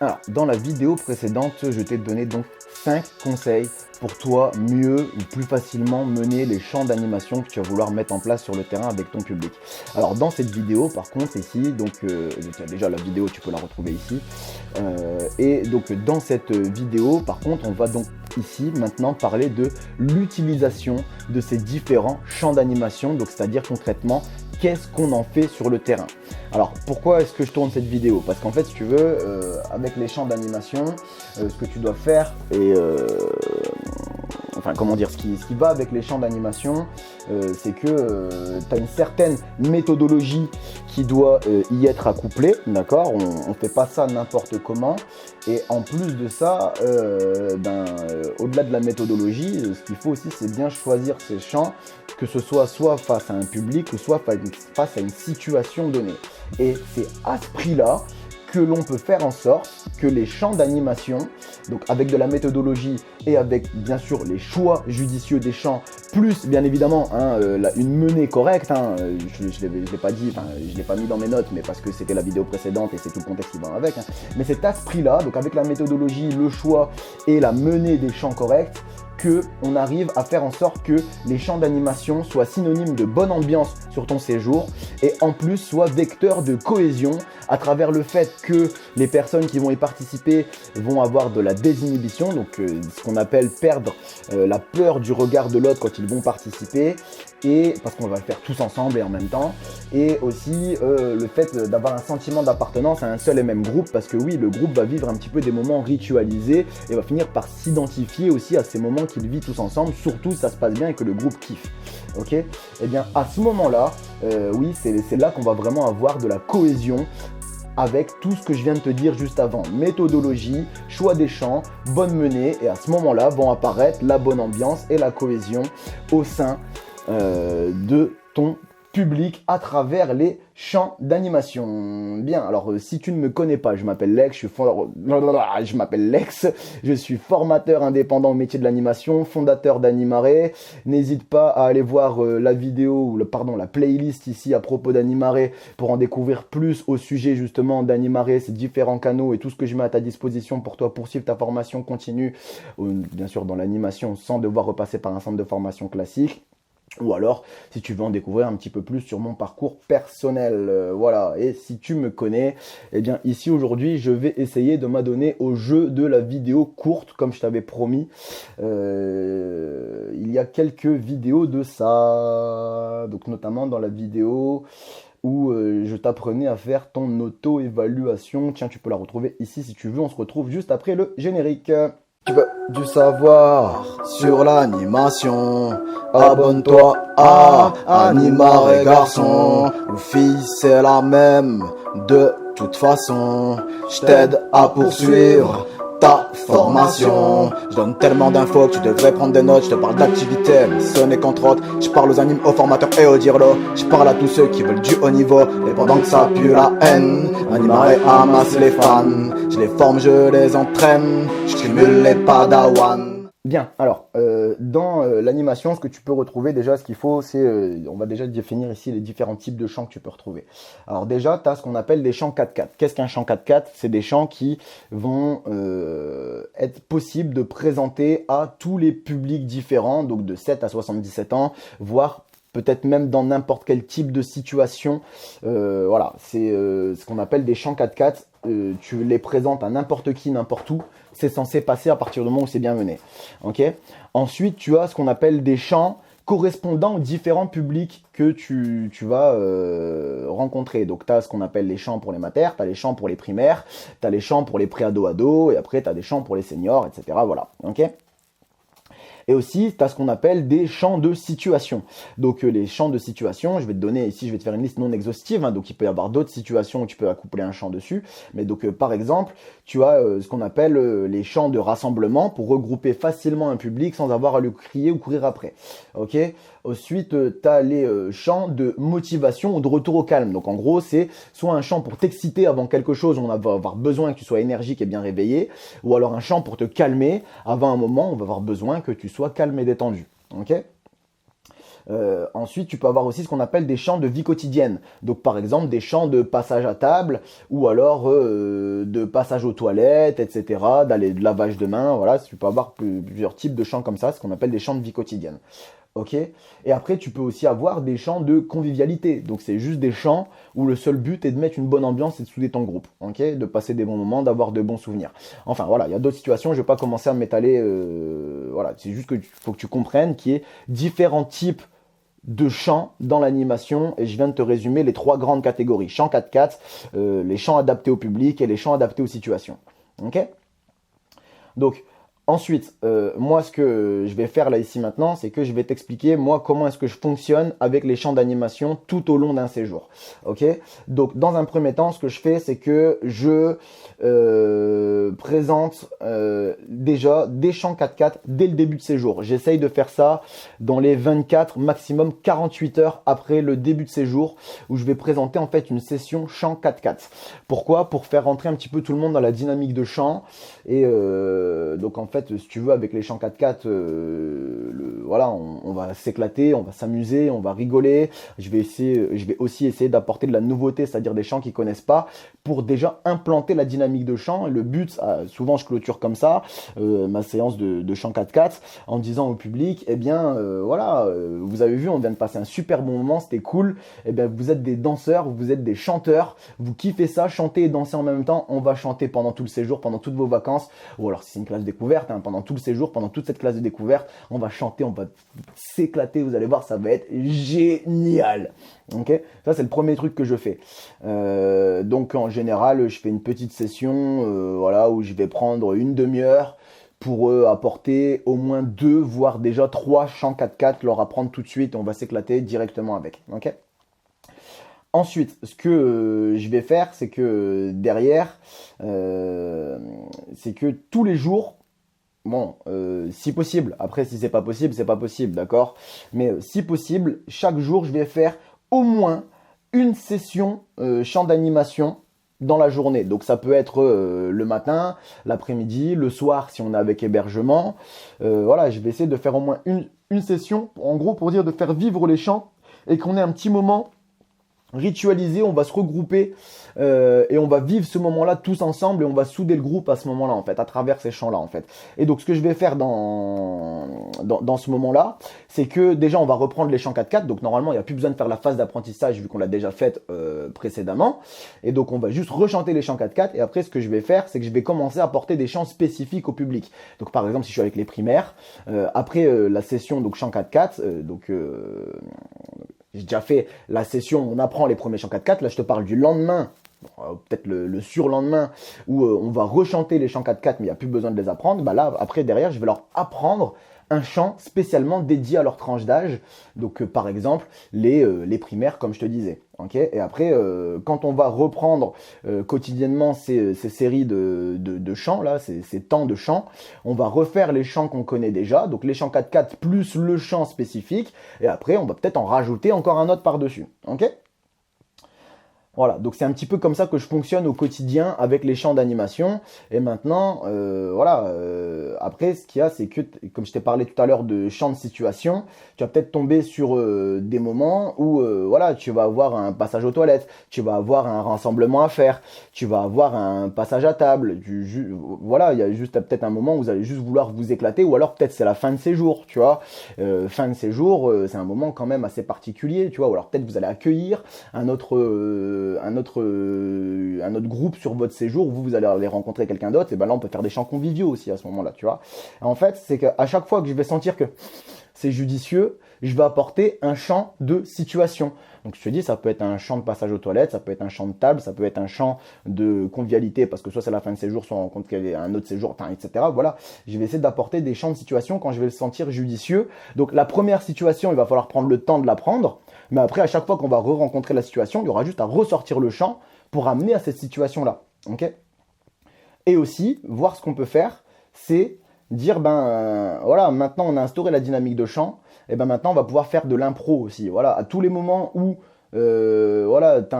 Alors, dans la vidéo précédente, je t'ai donné donc 5 conseils pour toi mieux ou plus facilement mener les champs d'animation que tu vas vouloir mettre en place sur le terrain avec ton public. Alors, dans cette vidéo, par contre, ici, donc déjà la vidéo, tu peux la retrouver ici. Et donc, dans cette vidéo, par contre, on va donc ici maintenant parler de l'utilisation de ces différents champs d'animation. Donc, c'est-à-dire concrètement, qu'est-ce qu'on en fait sur le terrain. Alors pourquoi est-ce que je tourne cette vidéo? Parce qu'en fait, si tu veux, avec les champs d'animation, ce que tu dois faire et enfin comment dire, ce qui va avec les champs d'animation, c'est que tu as une certaine méthodologie qui doit y être accouplée, d'accord? On ne fait pas ça n'importe comment. Et en plus de ça, au-delà de la méthodologie, ce qu'il faut aussi, c'est bien choisir ces champs, que ce soit face à un public ou soit face à une situation donnée. Et c'est à ce prix-là que l'on peut faire en sorte que les champs d'animation, donc avec de la méthodologie et avec bien sûr les choix judicieux des champs, plus bien évidemment une menée correcte, je ne l'ai pas dit, je ne l'ai pas mis dans mes notes, mais parce que c'était la vidéo précédente et c'est tout le contexte qui va avec, mais c'est à ce prix-là, donc avec la méthodologie, le choix et la menée des champs corrects, qu'on arrive à faire en sorte que les champs d'animation soient synonymes de bonne ambiance sur ton séjour et en plus soient vecteurs de cohésion à travers le fait que les personnes qui vont y participer vont avoir de la désinhibition, donc ce qu'on appelle perdre la peur du regard de l'autre quand ils vont participer, et parce qu'on va le faire tous ensemble et en même temps, et aussi le fait d'avoir un sentiment d'appartenance à un seul et même groupe, parce que oui, le groupe va vivre un petit peu des moments ritualisés et va finir par s'identifier aussi à ces moments qu'il vit tous ensemble, surtout si ça se passe bien et que le groupe kiffe. Ok? Et bien à ce moment-là, oui, c'est là qu'on va vraiment avoir de la cohésion avec tout ce que je viens de te dire juste avant. Méthodologie, choix des champs, bonne menée, et à ce moment-là vont apparaître la bonne ambiance et la cohésion au sein de ton public à travers les champs d'animation. Bien, alors si tu ne me connais pas, je m'appelle Lex, je suis formateur indépendant au métier de l'animation, fondateur d'Animaré. N'hésite pas à aller voir la vidéo, ou la playlist ici à propos d'Animaré pour en découvrir plus au sujet justement d'Animaré, ses différents canaux et tout ce que je mets à ta disposition pour toi poursuivre ta formation continue, bien sûr dans l'animation sans devoir repasser par un centre de formation classique. Ou alors, si tu veux en découvrir un petit peu plus sur mon parcours personnel, voilà. Et si tu me connais, eh bien ici aujourd'hui, je vais essayer de m'adonner au jeu de la vidéo courte, comme je t'avais promis. Il y a quelques vidéos de ça, donc notamment dans la vidéo où je t'apprenais à faire ton auto-évaluation. Tiens, tu peux la retrouver ici si tu veux. On se retrouve juste après le générique. Tu veux du savoir sur l'animation? Abonne-toi à Animaré garçon ou fille, c'est la même. De toute façon, je t'aide à poursuivre ta formation. Je donne tellement d'infos que tu devrais prendre des notes. Je te parle d'activité, mais ce n'est qu'entre autres. Je parle aux animes, aux formateurs et aux dirlo. Je parle à tous ceux qui veulent du haut niveau. Et pendant que ça pue la haine, Animaré amasse les fans. Je les forme, je les entraîne. Je cumule les padawans. Bien, alors, dans l'animation, ce que tu peux retrouver déjà, ce qu'il faut, c'est, on va déjà définir ici les différents types de champs que tu peux retrouver. Alors déjà, tu as ce qu'on appelle des champs 4-4. Qu'est-ce qu'un champ 4-4? C'est des champs qui vont être possibles de présenter à tous les publics différents, donc de 7 à 77 ans, voire peut-être même dans n'importe quel type de situation. Voilà, c'est ce qu'on appelle des champs 4-4. Tu les présentes à n'importe qui, n'importe où. C'est censé passer à partir du moment où c'est bien mené. Okay. Ensuite, tu as ce qu'on appelle des champs correspondant aux différents publics que tu vas rencontrer. Donc, tu as ce qu'on appelle les champs pour les matères, tu as les champs pour les primaires, tu as les champs pour les pré-ados, et après, tu as des champs pour les seniors, etc. Voilà. Okay. Et aussi, tu as ce qu'on appelle des champs de situation. Donc, les champs de situation, je vais te donner ici, je vais te faire une liste non exhaustive. Donc, il peut y avoir d'autres situations où tu peux accoupler un champ dessus. Mais donc, par exemple, tu as ce qu'on appelle les champs de rassemblement pour regrouper facilement un public sans avoir à le crier ou courir après. Ok. Ensuite, tu as les champs de motivation ou de retour au calme. Donc, en gros, c'est soit un champ pour t'exciter avant quelque chose, on va avoir besoin que tu sois énergique et bien réveillé, ou alors un champ pour te calmer avant un moment, on va avoir besoin que tu sois calme et détendu. Ok. Ensuite, tu peux avoir aussi ce qu'on appelle des chants de vie quotidienne. Donc, par exemple, des chants de passage à table ou alors de passage aux toilettes, etc., de lavage de mains. Voilà, tu peux avoir plusieurs types de chants comme ça, ce qu'on appelle des chants de vie quotidienne. Ok. Et après, tu peux aussi avoir des chants de convivialité. Donc, c'est juste des chants où le seul but est de mettre une bonne ambiance et de souder ton groupe. Ok. De passer des bons moments, d'avoir de bons souvenirs. Enfin, voilà, il y a d'autres situations. Je vais pas commencer à m'étaler. Voilà, c'est juste que faut que tu comprennes qu'il y ait différents types de chants dans l'animation et je viens de te résumer les 3 grandes catégories. Chant 4x4, les chants adaptés au public et les chants adaptés aux situations. Ok. Donc, ensuite, moi, ce que je vais faire là, ici, maintenant, c'est que je vais t'expliquer, moi, comment est-ce que je fonctionne avec les champs d'animation tout au long d'un séjour. Ok. Donc, dans un premier temps, ce que je fais, c'est que je présente déjà des chants 4x4 dès le début de séjour. J'essaye de faire ça dans les 24, maximum 48 heures après le début de séjour, où je vais présenter en fait une session chant 4x4. Pourquoi? Pour faire rentrer un petit peu tout le monde dans la dynamique de chant. Et donc en fait, si tu veux, avec les chants 4x4, voilà, on va s'éclater, on va s'amuser, on va rigoler. Je vais aussi essayer d'apporter de la nouveauté, c'est-à-dire des chants qu'ils connaissent pas, pour déjà implanter la dynamique de chant. Et le but, souvent je clôture comme ça ma séance de chant 4x4 en disant au public, eh bien voilà, vous avez vu, on vient de passer un super bon moment, c'était cool. Eh bien vous êtes des danseurs, vous êtes des chanteurs, vous kiffez ça, chanter et danser en même temps. On va chanter pendant tout le séjour, pendant toutes vos vacances, ou alors si c'est une classe découverte, hein, pendant tout le séjour, pendant toute cette classe de découverte, on va chanter, on va s'éclater, vous allez voir, ça va être génial. Ok, ça c'est le premier truc que je fais. Donc en général, je fais une petite session, voilà, où je vais prendre une demi-heure pour apporter au moins 2, voire déjà 3 chants 4x4, leur apprendre tout de suite et on va s'éclater directement avec. Ok. Ensuite, ce que je vais faire, c'est que derrière, c'est que tous les jours, bon, si possible, après si c'est pas possible, d'accord? Mais si possible, chaque jour, je vais faire au moins une session chant d'animation dans la journée. Donc ça peut être le matin, l'après-midi, le soir si on est avec hébergement. Voilà, je vais essayer de faire au moins une session, en gros pour dire de faire vivre les chants et qu'on ait un petit moment ritualisé, on va se regrouper et on va vivre ce moment-là tous ensemble et on va souder le groupe à ce moment-là en fait, à travers ces chants-là en fait. Et donc ce que je vais faire dans ce moment-là, c'est que déjà on va reprendre les chants 4x4, donc normalement il n'y a plus besoin de faire la phase d'apprentissage vu qu'on l'a déjà faite précédemment. Et donc on va juste rechanter les chants 4x4 et après ce que je vais faire, c'est que je vais commencer à apporter des chants spécifiques au public. Donc par exemple si je suis avec les primaires, après la session donc chants 4x4, j'ai déjà fait la session, on apprend les premiers chants 4x4. Là, je te parle du lendemain, peut-être le surlendemain, où on va rechanter les chants 4x4, mais il n'y a plus besoin de les apprendre. Bah là, après, derrière, je vais leur apprendre un chant spécialement dédié à leur tranche d'âge. Donc, par exemple, les primaires, comme je te disais. Okay, et après, quand on va reprendre quotidiennement ces séries de chants, là, ces temps de chants, on va refaire les chants qu'on connaît déjà, donc les chants 4x4 plus le chant spécifique, et après, on va peut-être en rajouter encore un autre par-dessus. Ok ? Voilà, donc c'est un petit peu comme ça que je fonctionne au quotidien avec les chants d'animation. Et maintenant, voilà, après ce qu'il y a, c'est que, comme je t'ai parlé tout à l'heure de chants de situation, tu vas peut-être tomber sur des moments où, voilà, tu vas avoir un passage aux toilettes, tu vas avoir un rassemblement à faire, tu vas avoir un passage à table, voilà, il y a juste peut-être un moment où vous allez juste vouloir vous éclater, ou alors peut-être c'est la fin de séjour, tu vois. Fin de séjour, c'est un moment quand même assez particulier, tu vois, ou alors peut-être vous allez accueillir un autre groupe sur votre séjour, vous allez aller rencontrer quelqu'un d'autre, et ben là on peut faire des chants conviviaux aussi à ce moment-là, tu vois. En fait, c'est qu'à chaque fois que je vais sentir que c'est judicieux, je vais apporter un chant de situation. Donc je te dis, ça peut être un chant de passage aux toilettes, ça peut être un chant de table, ça peut être un chant de convivialité, parce que soit c'est la fin de séjour, soit on rencontre un autre séjour, etc. Voilà, je vais essayer d'apporter des chants de situation quand je vais le sentir judicieux. Donc la première situation, il va falloir prendre le temps de l'apprendre, mais après, à chaque fois qu'on va re-rencontrer la situation, il y aura juste à ressortir le chant pour amener à cette situation-là. Okay ? Et aussi, voir ce qu'on peut faire, c'est dire, voilà, maintenant on a instauré la dynamique de chant, et ben maintenant on va pouvoir faire de l'impro aussi. Voilà, à tous les moments où voilà, t'as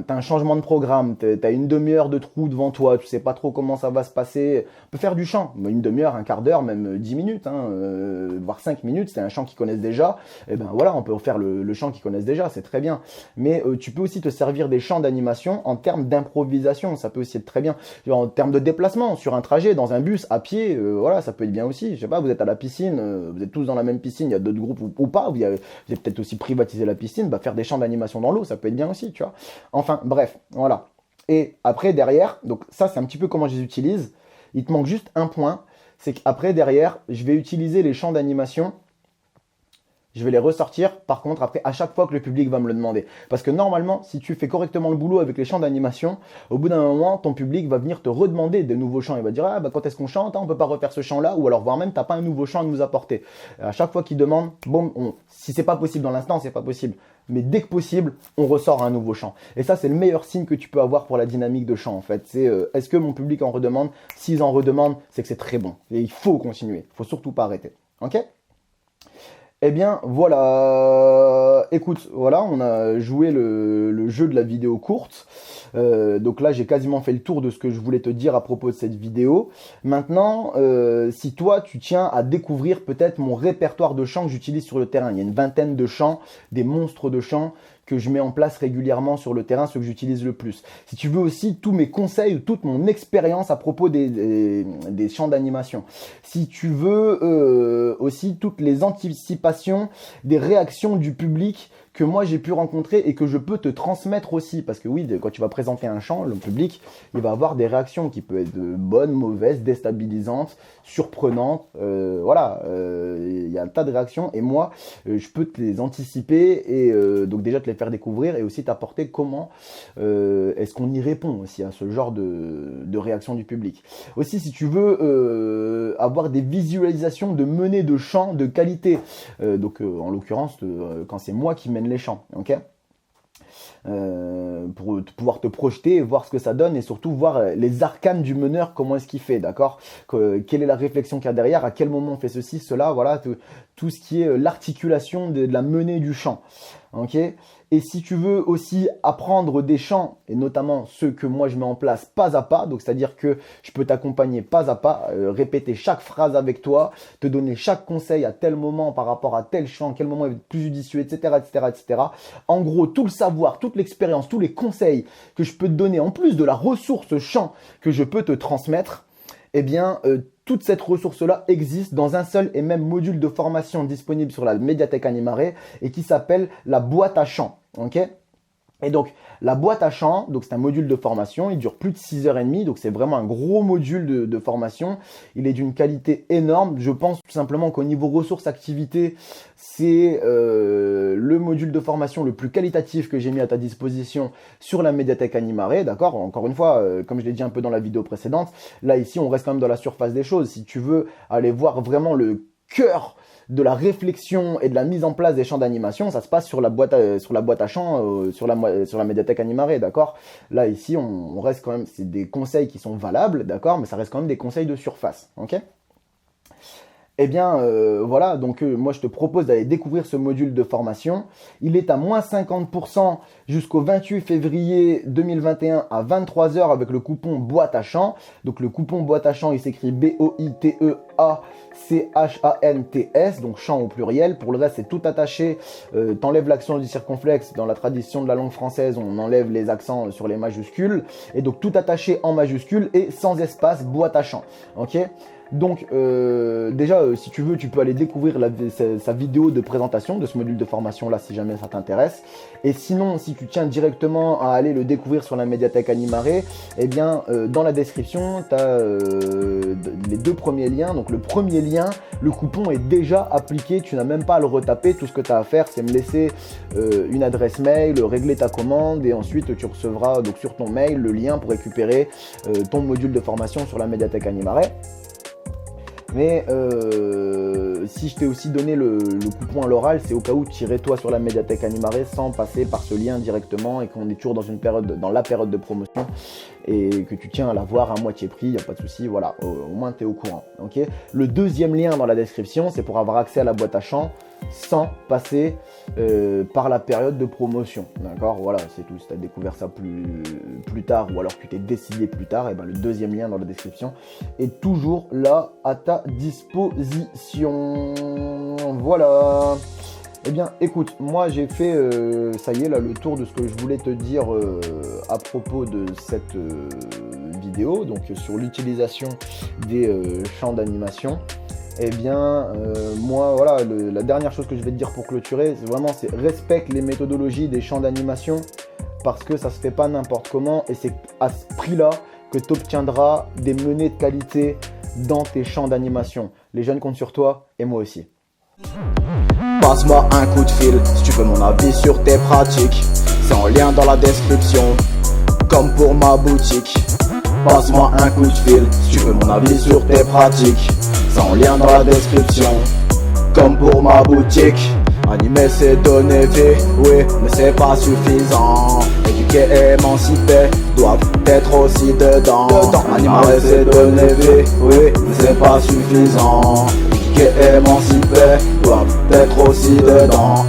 un changement de programme, t'as une demi-heure de trou devant toi, tu sais pas trop comment ça va se passer. On peut faire du chant, une demi-heure, un quart d'heure, même 10 minutes, hein, voire 5 minutes, c'est un chant qu'ils connaissent déjà. Et ben voilà, on peut faire le chant qu'ils connaissent déjà, c'est très bien. Mais tu peux aussi te servir des chants d'animation en termes d'improvisation, ça peut aussi être très bien. En termes de déplacement, sur un trajet, dans un bus, à pied, voilà, ça peut être bien aussi. Je sais pas, vous êtes à la piscine, vous êtes tous dans la même piscine, il y a d'autres groupes ou pas, vous avez peut-être aussi privatisé la piscine, bah faire des chants d'animation dans l'eau, ça peut être bien aussi, tu vois. Enfin, bref, voilà. Et après, derrière, donc ça, c'est un petit peu comment je les utilise. Il te manque juste un point, c'est qu'après, derrière, je vais utiliser les champs d'animation. Je vais les ressortir, par contre, après, à chaque fois que le public va me le demander. Parce que normalement, si tu fais correctement le boulot avec les chants d'animation, au bout d'un moment, ton public va venir te redemander des nouveaux chants. Il va dire, ah, bah, quand est-ce qu'on chante, hein, on peut pas refaire ce chant-là, ou alors, voire même, t'as pas un nouveau chant à nous apporter. À chaque fois qu'il demande, bon, si c'est pas possible dans l'instant, c'est pas possible. Mais dès que possible, on ressort un nouveau chant. Et ça, c'est le meilleur signe que tu peux avoir pour la dynamique de chant, en fait. C'est, est-ce que mon public en redemande? S'ils en redemandent, c'est que c'est très bon. Et il faut continuer. Il faut surtout pas arrêter. Ok? Eh bien, voilà. Écoute, voilà, on a joué le jeu de la vidéo courte. Donc là, j'ai quasiment fait le tour de ce que je voulais te dire à propos de cette vidéo. Maintenant, si toi, tu tiens à découvrir peut-être mon répertoire de chants que j'utilise sur le terrain. Il y a une vingtaine de chants, des monstres de chants que je mets en place régulièrement sur le terrain, ceux que j'utilise le plus. Si tu veux aussi tous mes conseils, toute mon expérience à propos des chants d'animation. Si tu veux aussi toutes les anticipations des réactions du public que moi j'ai pu rencontrer et que je peux te transmettre aussi. Parce que oui, quand tu vas présenter un chant, le public, il va avoir des réactions qui peuvent être bonnes, mauvaises, déstabilisantes, surprenantes. Voilà, il y a un tas de réactions et moi, je peux te les anticiper et donc déjà te les faire découvrir et aussi t'apporter comment est-ce qu'on y répond aussi à ce genre de réaction du public. Aussi, si tu veux avoir des visualisations de menées de chants de qualité, donc en l'occurrence, quand c'est moi qui mène les chants, ok, pour pouvoir te projeter et voir ce que ça donne et surtout voir les arcanes du meneur, comment est-ce qu'il fait, d'accord, quelle est la réflexion qu'il y a derrière, à quel moment on fait ceci, cela, voilà, tout ce qui est l'articulation de la menée du chant, ok. Et si tu veux aussi apprendre des chants, et notamment ceux que moi je mets en place pas à pas, donc c'est-à-dire que je peux t'accompagner pas à pas, répéter chaque phrase avec toi, te donner chaque conseil à tel moment par rapport à tel chant, quel moment est plus judicieux, etc., etc., etc. En gros, tout le savoir, toute l'expérience, tous les conseils que je peux te donner, en plus de la ressource chant que je peux te transmettre, eh bien, toute cette ressource-là existe dans un seul et même module de formation disponible sur la médiathèque Animare et qui s'appelle la boîte à chant. Ok ? Et donc, la boîte à chant, donc c'est un module de formation, il dure plus de 6h30, donc c'est vraiment un gros module de formation. Il est d'une qualité énorme. Je pense tout simplement qu'au niveau ressources activités, c'est le module de formation le plus qualitatif que j'ai mis à ta disposition sur la médiathèque Animare, d'accord ? Encore une fois, comme je l'ai dit un peu dans la vidéo précédente, là ici on reste quand même dans la surface des choses. Si tu veux aller voir vraiment le cœur de la réflexion et de la mise en place des champs d'animation, ça se passe sur la boîte à chants, sur la médiathèque Animare, d'accord ? Là, ici, on reste quand même, c'est des conseils qui sont valables, d'accord ? Mais ça reste quand même des conseils de surface, ok ? Eh bien, voilà, donc moi je te propose d'aller découvrir ce module de formation. Il est à moins 50% jusqu'au 28 février 2021 à 23h avec le coupon boîte à chant. Donc le coupon boîte à chant, il s'écrit BOITEACHANTS, donc chant au pluriel. Pour le reste, c'est tout attaché. T'enlèves l'accent du circonflexe. Dans la tradition de la langue française, on enlève les accents sur les majuscules. Et donc tout attaché en majuscules et sans espace, boîte à chant. Ok ? Donc déjà si tu veux, tu peux aller découvrir sa vidéo de présentation de ce module de formation là si jamais ça t'intéresse. Et sinon, si tu tiens directement à aller le découvrir sur la médiathèque Animare, eh bien dans la description tu as les deux premiers liens. Donc le premier lien, le coupon est déjà appliqué, tu n'as même pas à le retaper. Tout ce que tu as à faire, c'est me laisser une adresse mail, régler ta commande et ensuite tu recevras donc sur ton mail le lien pour récupérer ton module de formation sur la médiathèque Animare. Mais si je t'ai aussi donné le coupon à l'oral, c'est au cas où tu irais toi sur la médiathèque Animare sans passer par ce lien directement et qu'on est toujours dans la période de promotion. et que tu tiens à l'avoir à moitié prix, il n'y a pas de souci, voilà, au moins tu es au courant. Okay, le deuxième lien dans la description, c'est pour avoir accès à la boîte à chant sans passer par la période de promotion. D'accord, voilà, c'est tout. Si tu as découvert ça plus tard ou alors que tu t'es décidé plus tard, et ben le deuxième lien dans la description est toujours là à ta disposition. Voilà. Eh bien, écoute, moi j'ai fait, ça y est, là, le tour de ce que je voulais te dire à propos de cette vidéo, donc sur l'utilisation des champs d'animation. Eh bien, moi, voilà, la dernière chose que je vais te dire pour clôturer, c'est respecte les méthodologies des champs d'animation parce que ça se fait pas n'importe comment et c'est à ce prix-là que tu obtiendras des menées de qualité dans tes champs d'animation. Les jeunes comptent sur toi et moi aussi. Passe-moi un coup de fil si tu veux mon avis sur tes pratiques. C'est en lien dans la description, comme pour ma boutique. Passe-moi un coup de fil si tu veux mon avis sur tes pratiques. C'est en lien dans la description, comme pour ma boutique. Animer c'est donner vie, oui, mais c'est pas suffisant. Éduquer et émanciper doivent être aussi dedans. Animer c'est donner vie, oui, mais c'est pas suffisant. Éduquer et émanciper doivent être aussi dedans.